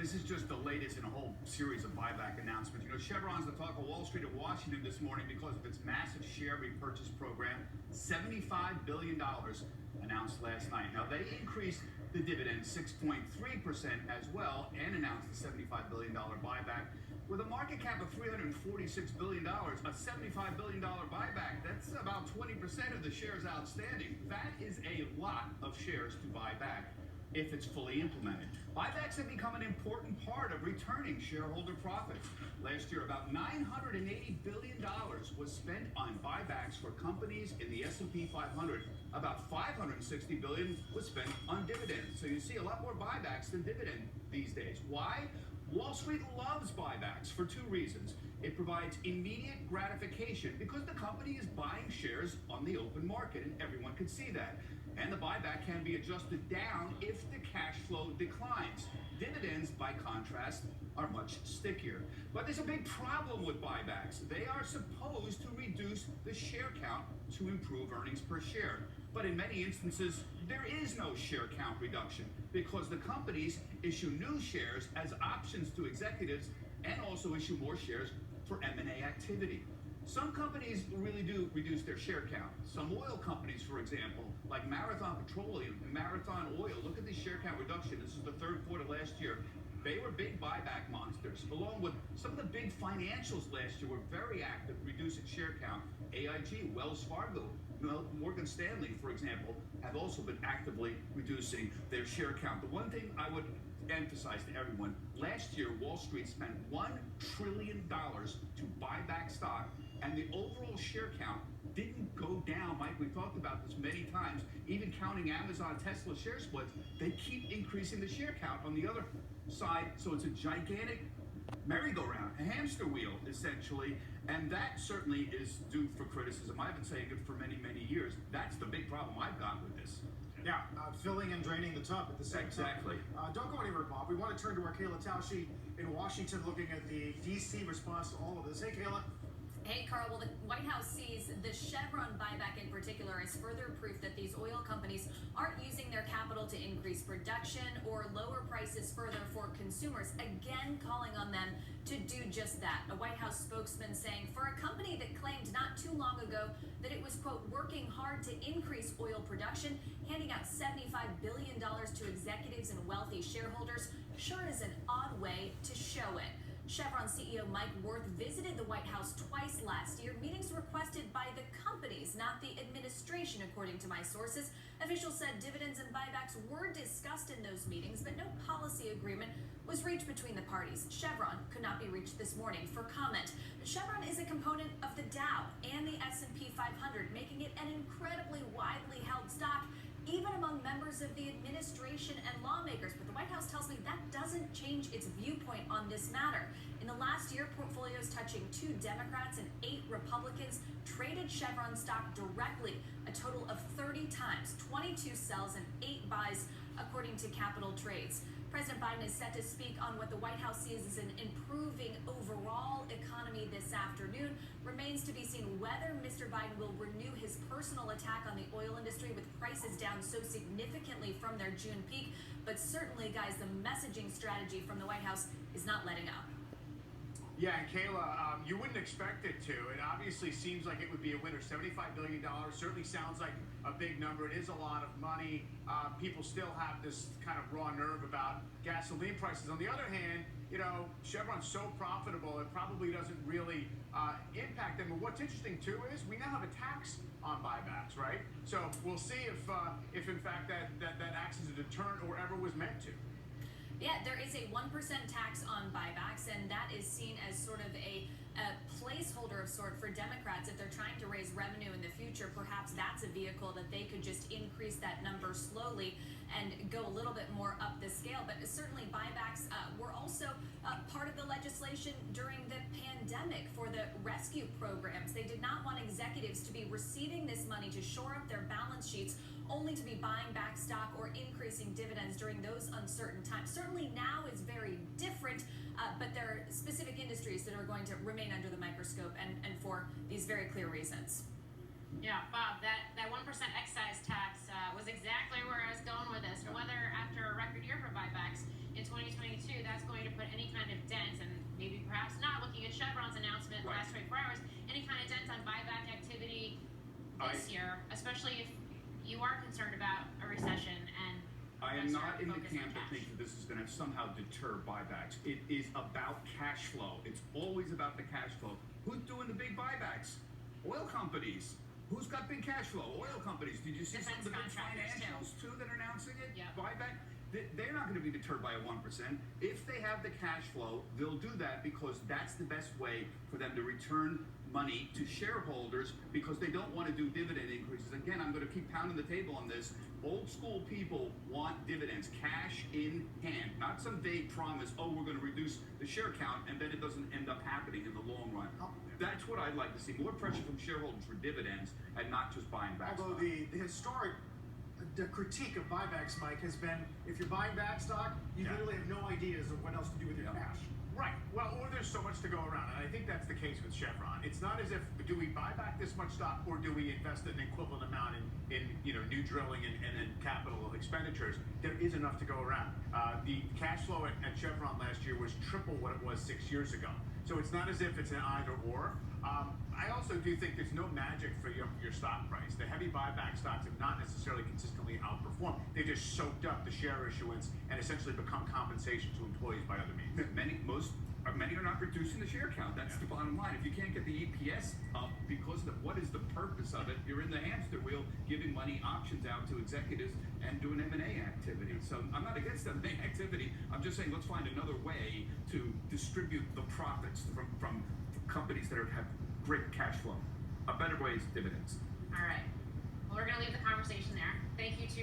this is just the latest in a whole series of buyback announcements. You know, Chevron's the talk of Wall Street in Washington this morning because of its massive share repurchase program. $75 billion announced last night. Now, they increased the dividend 6.3% as well and announced the $75 billion buyback. With a market cap of $346 billion, a $75 billion buyback, that's about 20% of the shares outstanding. That is a lot of shares to buy back if it's fully implemented. Buybacks have become an important part of returning shareholder profits. Last year, about $980 billion was spent on buybacks for companies in the S&P 500. About $560 billion was spent on dividends. So you see a lot more buybacks than dividend these days. Why? Wall Street loves buybacks for two reasons. It provides immediate gratification because the company is buying shares on the open market and everyone can see that. And the buyback can be adjusted down if the cash flow declines. Dividends, by contrast, are much stickier. But there's a big problem with buybacks. They are supposed to reduce the share count to improve earnings per share. But in many instances, there is no share count reduction because the companies issue new shares as options to executives and also issue more shares for M&A activity. Some companies really do reduce their share count. Some oil companies, for example, like Marathon Petroleum and Marathon Oil, look at the share count reduction. This is the third quarter last year. They were big buyback monsters, along with some of the big financials last year were very active reducing share count. AIG, Wells Fargo, Morgan Stanley, for example, have also been actively reducing their share count. The one thing I would emphasize to everyone, last year Wall Street spent $1 trillion to buy back stock, and the overall share count didn't go down. Mike, we talked about this many times. Even counting Amazon, Tesla share splits, they keep increasing the share count on the other side. So it's a gigantic merry-go-round, a hamster wheel, essentially. And that certainly is due for criticism. I've been saying it for many, many years. That's the big problem I've got with this. Yeah, filling and draining the tub at the same time. Exactly. Don't go anywhere, Bob. We want to turn to our Kayla Tausche in Washington looking at the D.C. response to all of this. Hey, Kayla. Hey, Carl. Well, the White House sees the Chevron buyback in particular as further proof that these oil companies aren't using their capital to increase production or lower prices further for consumers, again calling on them to do just that. A White House spokesman saying for a company that claimed not too long ago that it was, quote, working hard to increase oil production, handing out $75 billion to executives and wealthy shareholders, sure is an odd way to show it. Chevron CEO Mike Wirth visited the White House twice last year, meetings requested by the companies, not the administration, according to my sources. Officials said dividends and buybacks were discussed in those meetings, but no policy agreement was reached between the parties. Chevron could not be reached this morning for comment. Chevron is a component of the Dow and the S&P 500, making it an incredibly widely held stock, even among members of the administration and lawmakers. But the White House tells me that doesn't change its viewpoint on this matter. In the last year, portfolios touching 2 Democrats and 8 Republicans traded Chevron stock directly a total of 30 times, 22 sells and 8 buys, according to Capital Trades. President Biden is set to speak on what the White House sees as an improving overall economy this afternoon. Remains to be seen whether Mr. Biden will renew his personal attack on the oil industry with prices down so significantly from their June peak. But certainly, guys, the messaging strategy from the White House is not letting up. Yeah, and Kayla, you wouldn't expect it to. It obviously seems like it would be a winner. $75 billion certainly sounds like a big number. It is a lot of money. People still have this kind of raw nerve about gasoline prices. On the other hand, you know, Chevron's so profitable, it probably doesn't really impact them. But what's interesting, too, is we now have a tax on buybacks, right? So we'll see if in fact, that acts as a deterrent or ever was meant to. Yeah, there is a 1% tax on buybacks, and that is seen as sort of a placeholder of sort for Democrats. If they're trying to raise revenue in the future, perhaps that's a vehicle that they could just increase that number slowly and go a little bit more up the scale. But certainly buybacks were also part of the legislation during the pandemic for the rescue programs. They did not want executives to be receiving this money to shore up their balance sheets, only to be buying back stock or increasing dividends during those uncertain times. Certainly now is very different, but there are specific industries that are going to remain under the microscope and for these very clear reasons. Yeah, Bob, that 1% excise tax was exactly where I was going with this. Whether after a record year for buybacks in 2022, that's going any kind of dent, and maybe perhaps not looking at Chevron's announcement the last 24 hours, any kind of dent on buyback activity this year, especially if you are concerned about a recession and I am not in the focus on camp that cash. thinks that this is going to somehow deter buybacks. It is about cash flow. It's always about the cash flow. Who's doing the big buybacks? Oil companies. Who's got big cash flow? Oil companies. Did you see some of the big Defense contractors, financials too that are announcing it? Yep. Buyback. They're not going to be deterred by a 1%. If they have the cash flow, they'll do that because that's the best way for them to return money to shareholders because they don't want to do dividend increases. Again, I'm going to keep pounding the table on this. Old school people want dividends, cash in hand, not some vague promise, oh, we're going to reduce the share count, and then it doesn't end up happening in the long run. That's what I'd like to see, more pressure from shareholders for dividends and not just buying back Although stock. the historic critique of buybacks, Mike, has been if you're buying back stock, you literally have no ideas of what else to do with your cash. Right. Well, or there's so much to go around, and I think that's the case with Chevron. It's not as if do we buy back this much stock or do we invest an equivalent amount in new drilling and in capital expenditures. There is enough to go around. The cash flow at Chevron last year was triple what it was 6 years ago. So it's not as if it's an either or. I also do think there's no magic for your stock price. The heavy buyback stocks have not necessarily consistently outperformed. They've just soaked up the share issuance and essentially become compensation to employees by other means. Many are not reducing the share count. That's the bottom line. If you can't get the EPS up because of what is the purpose of it, you're in the hamster wheel giving money options out to executives and doing M&A activity. So I'm not against M&A activity. I'm just saying let's find another way to distribute the profits from companies that have great cash flow. A better way is dividends. All right. Well, we're going to leave the conversation there. Thank you to